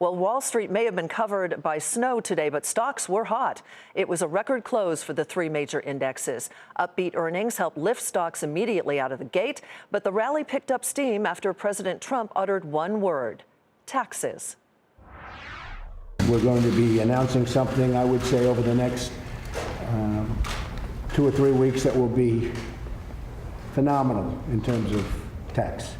Well, Wall Street may have been covered by snow today, but stocks were hot. It was a record close for the three major indexes. Upbeat earnings helped lift stocks immediately out of the gate, but the rally picked up steam after President Trump uttered one word: taxes. We're going to be announcing something, I would say, over the next 2 or 3 weeks that will be phenomenal in terms of tax.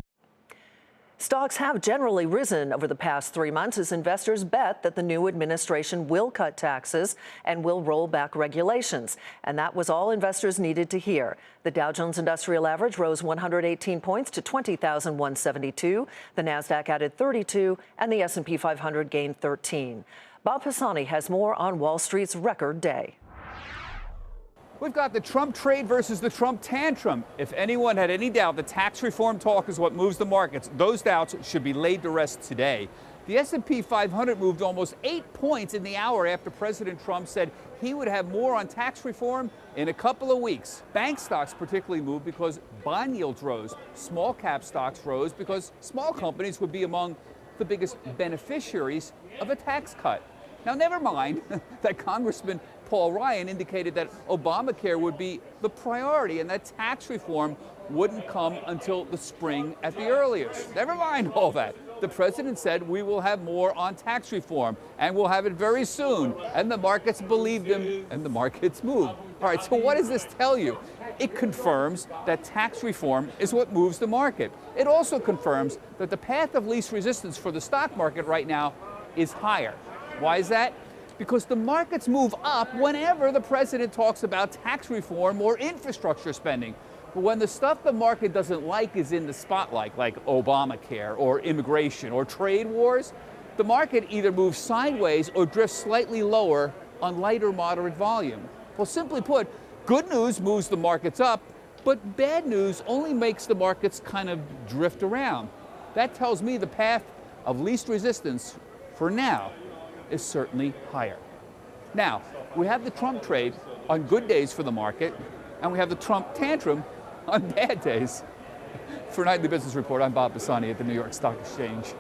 Stocks have generally risen over the past 3 months as investors bet that the new administration will cut taxes and will roll back regulations. And that was all investors needed to hear. The Dow Jones Industrial Average rose 118 points to 20,172. The Nasdaq added 32, and the S&P 500 gained 13. Bob Pisani has more on Wall Street's record day. We've got the Trump trade versus the Trump tantrum. If anyone had any doubt that tax reform talk is what moves the markets, those doubts should be laid to rest today. The S&P 500 moved almost 8 points in the hour after President Trump said he would have more on tax reform in a couple of weeks. Bank stocks particularly moved because bond yields rose. Small cap stocks rose because small companies would be among the biggest beneficiaries of a tax cut. Now, never mind that Congressman Paul Ryan indicated that Obamacare would be the priority and that tax reform wouldn't come until the spring at the earliest. Never mind all that. The president said we will have more on tax reform and we'll have it very soon. And the markets believed him and the markets moved. All right, so what does this tell you? It confirms that tax reform is what moves the market. It also confirms that the path of least resistance for the stock market right now is higher. Why is that? Because the markets move up whenever the president talks about tax reform or infrastructure spending. But when the stuff the market doesn't like is in the spotlight, like Obamacare or immigration or trade wars, the market either moves sideways or drifts slightly lower on light or moderate volume. Well, simply put, good news moves the markets up, but bad news only makes the markets kind of drift around. That tells me the path of least resistance, for now, is certainly higher. Now, we have the Trump trade on good days for the market, and we have the Trump tantrum on bad days. For Nightly Business Report, I'm Bob Pisani at the New York Stock Exchange.